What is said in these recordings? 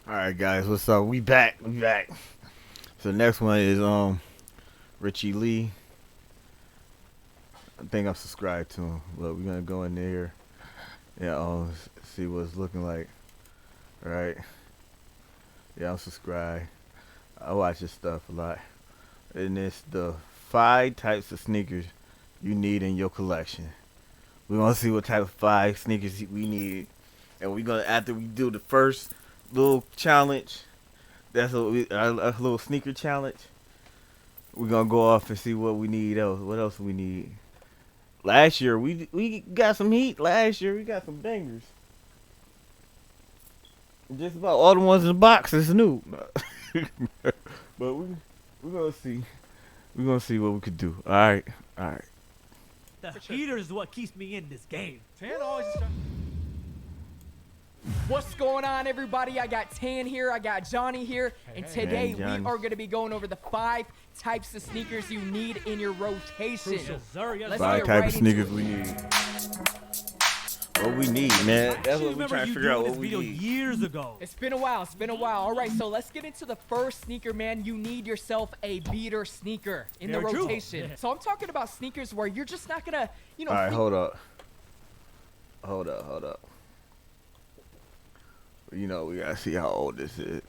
All right, guys, what's up? We back. So the next one is Richie Lee. I think I'm subscribed to him, but we're gonna go in there and see what it's looking like. All right. Yeah, I'm subscribed. I watch his stuff a lot, and it's the 5 types of sneakers you need in your collection. We want to see what type of 5 sneakers we need, and we're gonna after we do the first little challenge. That's a little sneaker challenge. We're gonna go off and see what we need else. What else we need? Last year we got some heat. Last year we got some bangers. Just about all the ones in the box is new. But we're gonna see. We're gonna see what we could do. All right. The heater is what keeps me in this game. Tan always is trying. What's going on, everybody? I got Tan here, I got Johnny here, and today we Johnny. are going to be going over the 5 types of sneakers you need in your rotation. Yes, sir. Yes, Let's sir. 5 get type right of into sneakers it. we need. What we need, man. That's I what we remember trying to you figure out. doing What this we video need. years ago. It's been a while. All right, so let's get into the first sneaker, man. You need yourself a beater sneaker in the Very true. rotation. Yeah. So I'm talking about sneakers where you're just not going to, All right, freak- hold up. You know, we gotta see how old this is.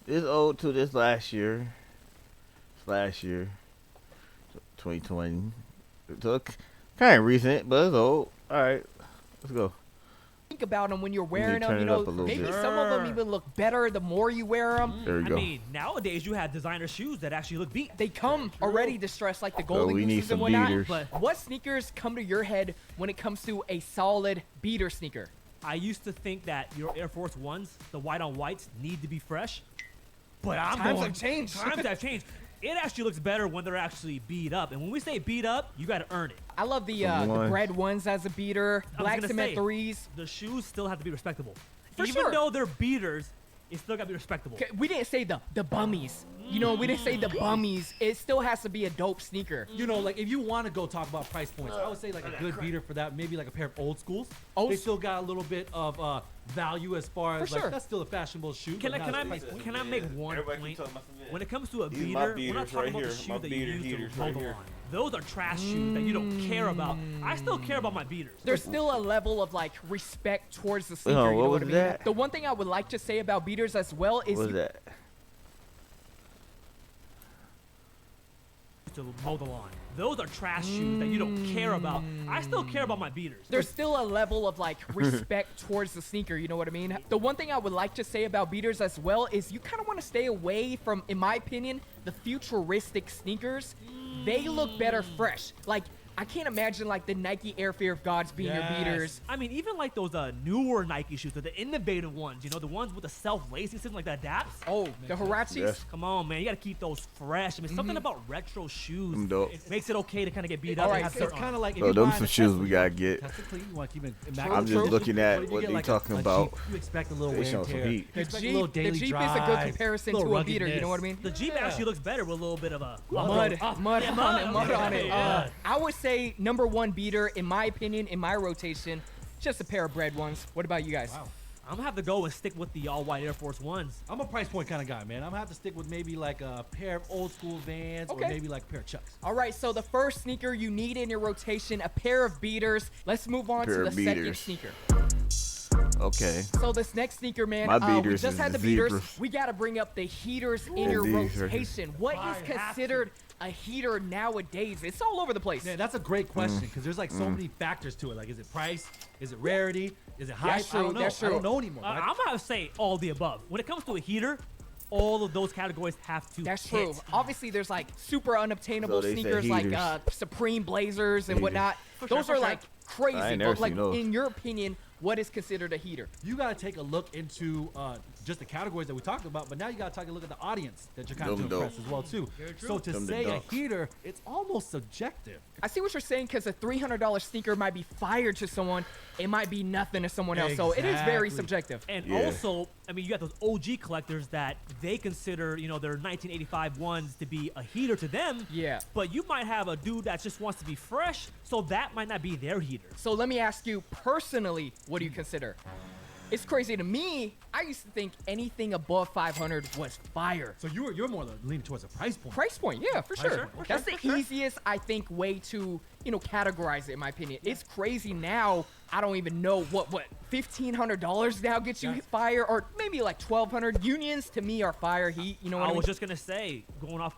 It's old to this last year. It's last year, 2020. So kind of recent, but it's old. All right, let's go. think about them when you're wearing turn them. it up a little Maybe bit. some of them even look better the more you wear them. There we I go. mean, nowadays you have designer shoes that actually look beat. They come already distressed like the golden we need gooses some and whatnot. beaters. But What sneakers come to your head when it comes to a solid beater sneaker? I used to think that your Air Force Ones, the white on whites, need to be fresh. But I'm Times going, have changed. Times have changed. It actually looks better when they're actually beat up. And when we say beat up, you got to earn it. I love the ones. bread ones as a beater, I was black gonna cement say, threes. The shoes still have to be respectable. For Even sure. though they're beaters, it still got to be respectable. Okay, we didn't say the bummies. You know, we didn't say the bummies. It still has to be a dope sneaker. You know, like if you want to go talk about price points, I would say like a good beater for that, maybe like a pair of old schools. They still got a little bit of value as far as For like sure. that's still a fashionable shoe. Can I but can not I as make price point. can I make one Everybody point? keep talking about some When it comes to a These my beater, we're not beaters talking right about here. the shoe My that beater you use heaters to right mow the here. lawn. Those are trash shoes that you don't care about. I still care about my beaters. There's still a level of like respect towards the sneaker. Oh, you know what what I was mean? that? The one thing I would like to say about beaters as well is What was that? To mow the lawn. Those are trash shoes that you don't care about. I still care about my beaters. there's still a level of like respect towards the sneaker, you know what I mean? The one thing I would like to say about beaters as well is you kind of want to stay away from, in my opinion, the futuristic sneakers. They look better fresh. Like, I can't imagine like the Nike Air Fear of Gods being your beaters. I mean, even like those newer Nike shoes, the innovative ones, you know, the ones with the self-lacing system like the Adapts. Oh, the Huaraches? Yes. Come on, man, you gotta keep those fresh. I mean, something about retro shoes Them dope. it makes it okay to kind of get beat up. All and right, have so It's dirt on kind it. of like if So you're them buying some a shoes Tesla, we gotta get. Tesla clean, you want to keep it True, immaculate. I'm just true. looking at But you what get they like talking a about. Jeep, you expect a little They wear and showing some tear. heat. You The expect a little Jeep, the daily Jeep is a drives, good comparison to little a beater, you know what I mean? The Jeep Yeah. actually looks better with a little bit of a Mud yeah, on it. yeah. I would say number one beater, in my opinion, in my rotation, just a pair of bread ones. What about you guys? Wow. I'm gonna have to go and stick with the all-white Air Force Ones. I'm a price point kind of guy, man. I'm gonna have to stick with maybe like a pair of old school Vans Okay. or maybe like a pair of Chucks. All right, so the first sneaker you need in your rotation, a pair of beaters. Let's move on to Pair the of second beaters. sneaker. Okay. So this next sneaker, man, My we beaters just is had the the beaters. zebras. We got to bring up the heaters in And your these right here. rotation. What I is have to. considered a heater nowadays? It's all over the place. Man, that's a great question because there's like so many factors to it. Like, is it price? Is it rarity? Is it hype? That's true, I don't know. that's I don't true. know anymore. I'm gonna have to say all the above. When it comes to a heater, all of those categories have to That's hit. true. Obviously, there's like super unobtainable So they say sneakers like heaters. Supreme Blazers and Heaters. whatnot. For sure, Those for are sure. like crazy. I ain't never But like, seen those. in your opinion, what is considered a heater? You got to take a look into just the categories that we talked about, but now you got to take a look at the audience that you're kind of Them to dope. impress as well too. So to Them the say a dunks. heater, it's almost subjective. I see what you're saying because a $300 sneaker might be fire to someone. It might be nothing to someone else. So it is very Exactly. subjective. And Yeah. also, I mean, you got those OG collectors that they consider, you know, their 1985 ones to be a heater to them. Yeah. But you might have a dude that just wants to be fresh, so that might not be their heater. So let me ask you personally, what do you consider? It's crazy to me. I used to think anything above 500 was fire. So you're more leaning towards a price point. Price point, yeah, for sure. point, That's the easiest, I think, way to, categorize it, in my opinion. It's crazy now. I don't even know what $1,500 now gets you fire, or maybe like 1,200. Unions to me are fire heat. You know what I mean? I was just gonna say, going off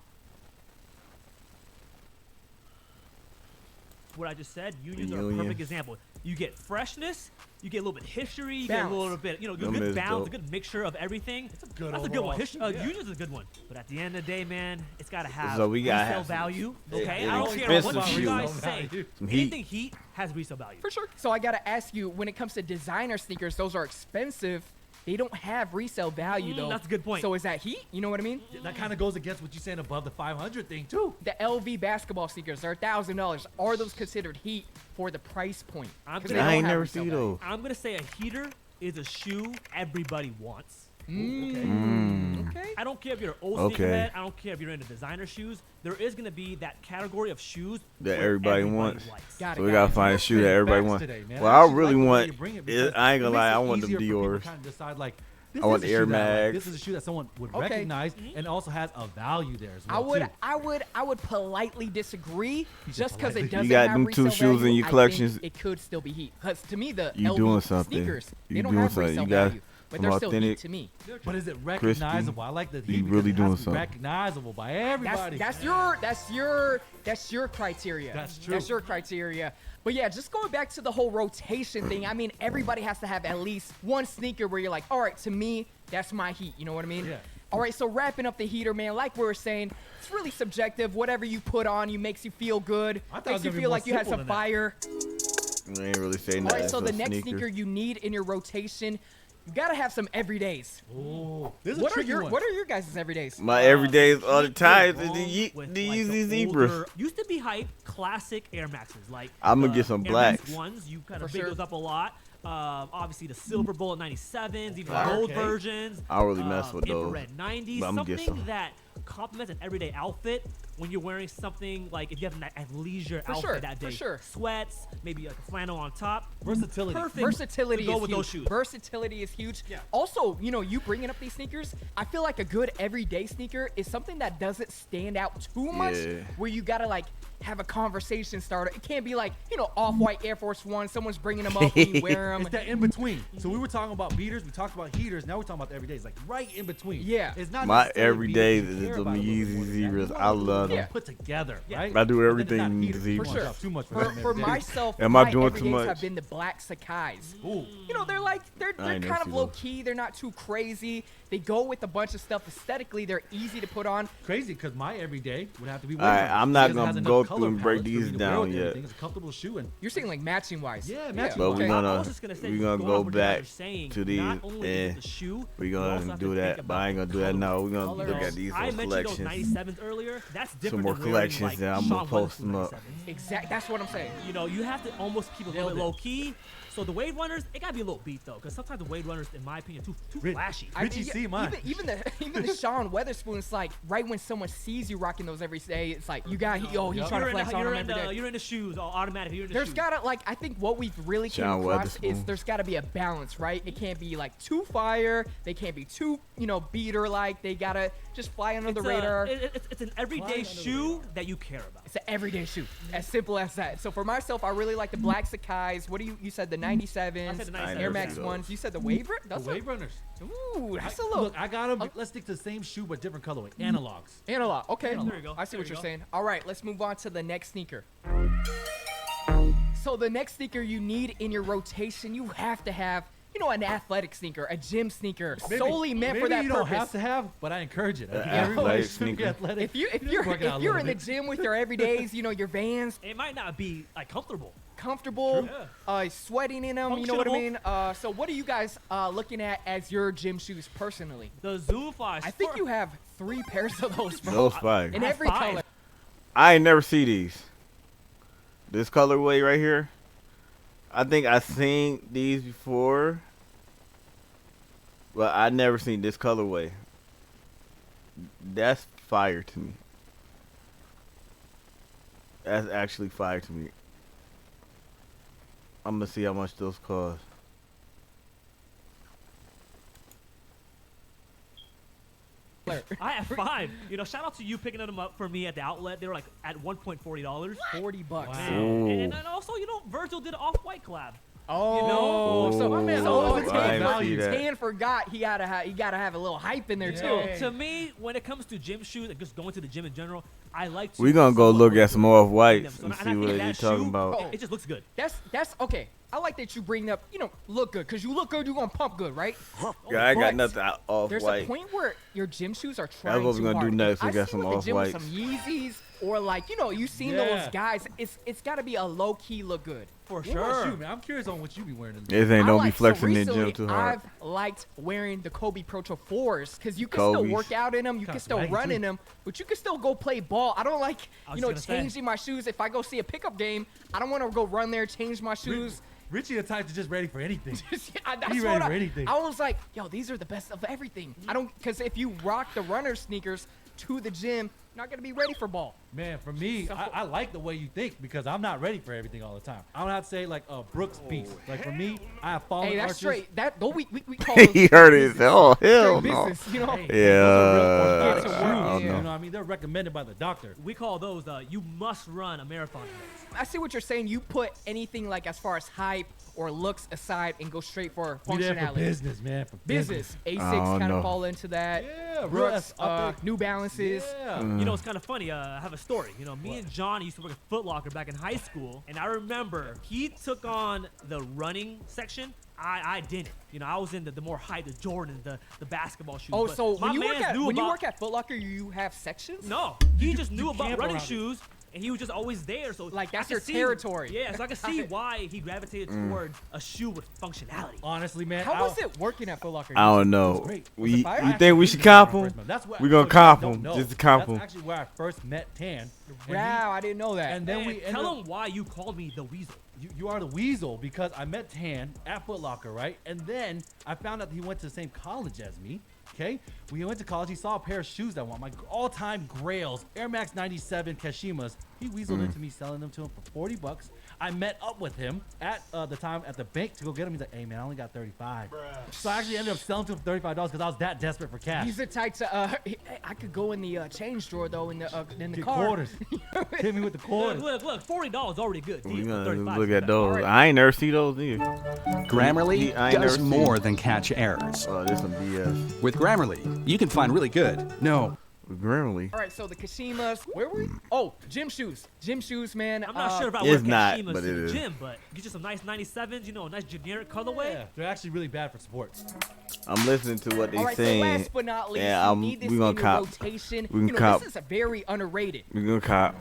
what I just said, unions are a perfect Unions. example. You get freshness, you get a little bit of history, you Balance. get a little bit, Them good is balance, dope. a good mixture of everything. It's a good That's a good one. overall shoe, yeah. Unions is a good one. But at the end of the day, man, it's gotta have So we gotta resale have some- value. Yeah, Okay, yeah, I don't care expensive what you shoes. guys Resale say. value. Some heat. Anything heat has resale value. For sure. So I gotta ask you, when it comes to designer sneakers, those are expensive. They don't have resale value though. That's a good point. So is that heat? You know what I mean? That kind of goes against what you're saying above the 500 thing too. The LV basketball sneakers, they're $1,000. Are those considered heat for the price point? I'm 'Cause gonna- they I don't ain't have never resale see value. those. I'm gonna say a heater is a shoe everybody wants. Okay. I don't care if you're an old Okay. sneakerhead. I don't care if you're into designer shoes. There is gonna be that category of shoes That where everybody wants. likes. Got it. So we gotta find a shoe that everybody Facts wants. today, man. Well, I I actually really like the way want. you bring it I because ain't gonna it makes lie. I it want them easier for people Dior's. to kind of decide like, this I want is the a Air shoe that I like. Mags. This is a shoe that someone would Okay. recognize and also has a value there as well. I too. would politely disagree. said Just because politely. it doesn't got have them two resale shoes in value, your I collections. think it could still be heat. Because to me, the You LV doing something. sneakers, they You don't doing have something. resale You got value, but some they're still heat authentic- to me. But is it recognizable? I like the heat You because really it has doing to be something. recognizable by everybody. That's your criteria. That's true. That's your criteria. But yeah, just going back to the whole rotation thing. I mean, everybody has to have at least one sneaker where you're like, all right, to me, that's my heat. You know what I mean? Yeah. All right, so wrapping up the heater, man. Like we were saying, it's really subjective. Whatever you put on, you makes you feel good. I thought it Makes was you gonna be feel more like you had simple some than that. fire. I ain't really saying All nothing. right, so for the a next sneaker you need in your rotation, you gotta have some everydays. Oh, this is What a are tricky your one. What are your guys' everydays? My everydays all the Heat time goes is the wrong Ye- with, the like, Yeezy the Zebras. older- used to be hype, classic Air Maxes. Like I'ma the get some Air Max blacks. ones. You kind For of big sure. those up a lot. Obviously the silver bullet 97s, even Okay. gold versions. I don't really mess with those, infrared 90s. but I'ma get Something some. that complements an everyday outfit when you're wearing something like if you have a leisure For outfit sure, that day. for sure. Sweats, maybe like a flannel on top. Versatility. Perfect. Versatility to go is with huge. those shoes. Versatility is huge. Yeah. Also, you bringing up these sneakers, I feel like a good everyday sneaker is something that doesn't stand out too much, Yeah. where you gotta like have a conversation starter. It can't be like off-white Air Force One. Someone's bringing them up when you wear them. It's that in between. So we were talking about beaters, we talked about heaters. Now we're talking about the everydays, like right in between. Yeah. It's not My necessarily everydays beaters, is you care the about a little bit Yeezy more than that. You Zebras. want I a little love bit them. put together, Yeah. right? I do But then it's everything not in heat the too Zebras. much For sure. up, too much For them everydays. myself, Am I my doing too everydays much? have been the black Sakai's. Ooh. They're I ain't never kind of seen low those. key. They're not too crazy. They go with a bunch of stuff aesthetically. They're easy to put on. Crazy because my everyday would have to be. All right, Wave I'm Runners not because it gonna has enough go color through and break palettes for these me to wear down with yet. everything. It's a comfortable shoe and You're saying like matching wise. Yeah, matching But wise. we I gonna was just gonna say, we gonna going go off what you guys back are saying, to these not only is it and the shoe, we you also gonna have do to think that. But I ain't about gonna do that now. We gonna colors. look at these I little mentioned those collections. 97s earlier. That's Some different more than wearing, collections like, that I'm gonna Sean post Weatherspoon them up. 97s. Exact. That's what I'm saying. You have to almost keep it a little Nailed bit it. low key. So the Wade Runners, it gotta be a little beat though, because sometimes the Wade Runners, in my opinion, too Rich. flashy. Richie C, mine. Even the Sean Weatherspoon, it's like right when someone sees you rocking those every day, it's like you got he's trying to flex on them every day. You're in the shoes, automatically. You're in the There's shoes. gotta I think what we've really came Sean across is Weatherspoon. there's gotta be a balance, right? It can't be like too fire. They can't be too beater like. They gotta just fly under the radar. It's an everyday shoe that you care about. It's an everyday shoe, as simple as that. So for myself, I really like the black Sakai's. What do you said the 97s, I said the 97s. Air Max those. ones. You said the Wave. The That's Wave Runners. Ooh, that's a little Look, I got them. Let's stick to the same shoe but different colorway. Analogs. analog. Okay, There you go. I see There what you you're go. saying. All right, let's move on to the next sneaker. So the next sneaker you need in your rotation, you have to have, an athletic sneaker, a gym sneaker, solely meant for maybe that you don't purpose. have to have, but I encourage it. I think athletic everybody should be sneaker. athletic. If Just you're work it out a in little the bit. gym with your everydays, your Vans, It might not be like comfortable. comfortable, True. sweating in them, you know what I mean? Functional. So what are you guys looking at as your gym shoes personally? The Zoom Flies. I think you have 3 pairs of those, bro. Those fire. In I have every 5. color. I ain't never see these. This colorway right here. I think I seen these before, but I never seen this colorway. That's fire to me. That's actually fire to me. I'm gonna see how much those cost. sir. I have 5. You know, shout out to you picking them up for me at the outlet. They were like at $1.40. $40. Wow. And then also, you know, Virgil did an Off-White collab. Oh, know? so my man, Oh, I see that. Tan forgot he gotta have a little hype in there too. Yeah. To me, when it comes to gym shoes and just going to the gym in general, I like to. We gonna go somewhat look at some Off-Whites them. and I see think what that you talking shoe, about. It just looks good. That's okay. I like that you bring up, look good, because you look good, you're gonna pump good, right? Yeah, I got But nothing There's a Off-White. point where your gym shoes are trying That's what too we're gonna do hard. next. We I got see some you at the gym with Off-Whites. some Yeezys, or like, you seen Yeah. those guys. It's gotta be a low key look good. For What about sure. you, man? I'm curious on what you be wearing. In This ain't I don't be like- flexing in the recently, gym too hard. I've liked wearing the Kobe Proto 4s because you can still Kobe's. work out in them, you Kinda can still swaggy, run too. in them, but you can still go play ball. I don't like, I was gonna say. changing my shoes. If I go see a pickup game, I don't want to go run there, change my shoes. Richie, the type to just ready for anything. That's He what ready for anything. I was like, yo, these are the best of everything. I don't, because if you rock the runner sneakers to the gym, you're not gonna be ready for ball. Man, for me, So- I like the way you think because I'm not ready for everything all the time. I don't have to say like Brooks Beast. Like for me, I have fallen Hey, that's arches. straight. That though we call those He heard it. Oh hell straight no. business, you know. Hey, Yeah, those are real I orthotic don't shoes, know. You know what I mean? They're recommended by the doctor. We call those you must run a marathon race. I see what you're saying. You put anything like as far as hype or looks aside and go straight for We there for functionality. business, man. For Business. I Asics don't kind know. of fall into that. Yeah, real Brooks, up there. New Balances. Yeah. You know, it's kind of funny. I have a story. You know, me and John used to work at Foot Locker back in high school, and I remember he took on the running section. I didn't. You know, I was in the more hype, the Jordans, the basketball shoes. Oh, But so my when you work mans at knew about- Foot Locker, you have sections? No, he just knew you about camp running around it. shoes, and he was just always there. So Like, I that's could your see- territory. Yeah, so I can see why he gravitated towards a shoe with functionality. Honestly, man. How was it working at Foot Locker? I don't know. Great. We fire? you think we should cop them? That's what We gonna so you cop don't 'em, know. just to cop 'em. That's actually where I first met Tan. And he- Wow, I didn't know that. And then Man, we ended tell up, him why you called me the Weasel. you are the Weasel because I met Tan at Foot Locker, right? And then I found out he went to the same college as me. Okay, we went to college. He saw a pair of shoes that I want, my all-time grails, Air Max 97 Kashimas. He weaseled into me selling them to him for $40. I met up with him at the time at the bank to go get him. He's like, "Hey man, I only got 35." So I actually ended up selling to him for $35 because I was that desperate for cash. He's the type to, I could go in the change drawer though in the Get car. quarters. Hit me with the quarters. Look, $40 already good. We Deal. gonna 35 look is at better. those. Alright. I ain't never see those either. Grammarly I ain't never does seen more it. than catch errors. Oh, this some BS. With Grammarly, you can find really good, no, Grimly. All right, so the Kashimas. Where were we? Oh, gym shoes. Gym shoes, man. I'm not sure if I It's wear not, Kashimas but to it the is. gym, but get you some nice 97s, you know, a nice generic colorway. Yeah, they're actually really bad for sports. I'm listening to what they All right, so saying. last but not least, Yeah, you need this we in gonna your cop. rotation. We can you know, cop. this is a very underrated. We gonna cop.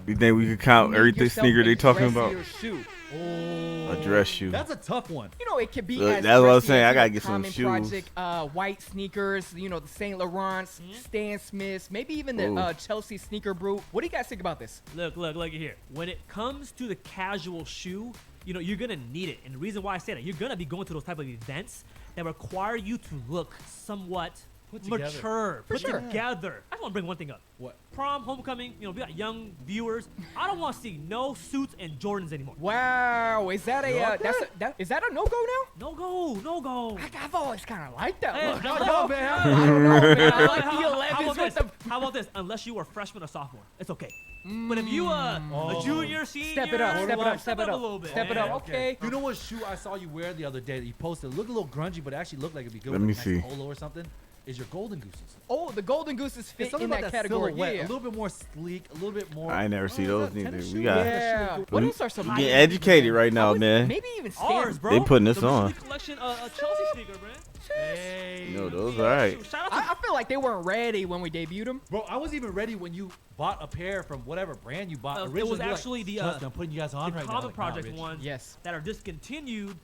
You think we could count Make everything yourself sneaker a they talking about? dressier shoe. Oh, A dress shoe. That's a tough one. You know, it could be Look, as that's what I was dressy saying. as, I gotta you know, get some Common shoes. Project, white sneakers, you know, the Saint Laurent's, Stan Smiths, maybe even the Ooh. Chelsea sneaker brew. What do you guys think about this? Look here. When it comes to the casual shoe, you know, you're gonna need it. And the reason why I say that, you're gonna be going to those type of events that require you to look somewhat Put together. mature, put sure. together. I just want to bring one thing up. What? Prom, homecoming, you know, we got young viewers. I don't want to see no suits and Jordans anymore. Wow, is that a Not is that a no go now? No go, no go. I've always kind of liked that Hey, look. no, I no, don't know, man. I like the How 11s about with this? the. How about this? Unless you are a freshman or sophomore, it's okay. But if you a junior, senior, Step it up, step it up, step step it a up, little bit. step it man. up. Okay. You know what shoe I saw you wear the other day that you posted? It looked a little grungy, but it actually looked like it'd be good Let with me a nice see. polo or something. Is your Golden Gooses? Oh, the Golden Gooses It's fit something in about that category. silhouette, Yeah. a little bit more sleek, a little bit more. I ain't never see is those that a neither. tennis We shoe? got- Yeah. What else are some? We getting educated right now, man. Maybe even Ours, Stan. bro. They putting this the on. Recently collection, a Chelsea sneaker, man. Hey. No, those all right. Shout out to I feel like they weren't ready when we debuted them. Bro, I was even ready when you bought a pair from whatever brand you bought. It Originally, was you're like, actually the "Trust me, I'm putting you guys on the right now. Common Like, nah, Project Rich. ones Yes. that are discontinued.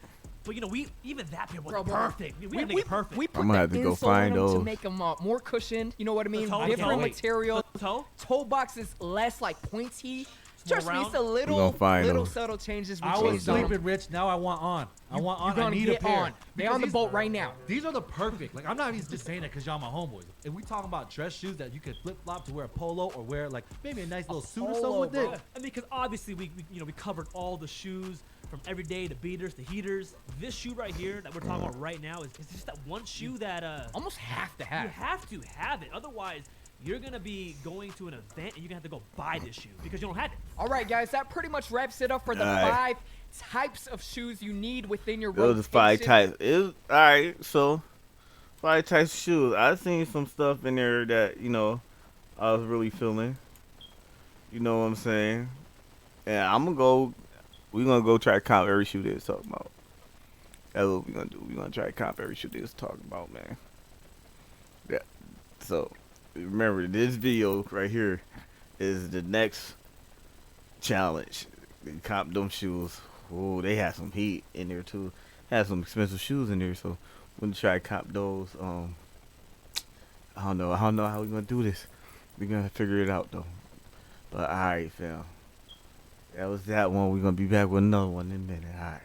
But you know, even that pair wasn't Bro, perfect. We had to make it perfect. We put I'ma the have to go insole find in 'em to those. make them more cushioned. You know what I mean? toe, Different toe. material. Toe? Toe box is less like pointy. more Trust me, round. it's a little, gonna find little those. subtle changes. We I was changed on 'em. sleeping, Rich. Now I want on. I want on. You're I gonna need get a pair. on. They Because on the these- boat right now. These are the perfect. Like I'm not even just saying that because y'all my homeboys. If we talking about dress shoes that you could flip flop to wear a polo or wear like maybe a nice little suit or something polo, with bro. it. I mean, because obviously we covered all the shoes. from everyday to beaters to heaters. This shoe right here that we're talking about right now is just that one shoe that Almost have to you have. have to have it. Otherwise, you're gonna be going to an event and you're gonna have to go buy this shoe because you don't have it. All right, guys, that pretty much wraps it up for the Alright. 5 types of shoes you need within your Those rotation. are 5 types. Alright, so 5 types of shoes. I seen some stuff in there that, you know, I was really feeling. You know what I'm saying? And we're gonna go try to comp every shoe that's talking about. That's what we're gonna do. We're gonna try to comp every shoe that's talking about, man. Yeah. So remember, this video right here is the next challenge. Comp them shoes. Oh, they had some heat in there too. Had some expensive shoes in there, so we're gonna try to comp those. I don't know how we're gonna do this. We're gonna figure it out though. But alright, fam. That was that one. We're gonna be back with another one in a minute. Alright.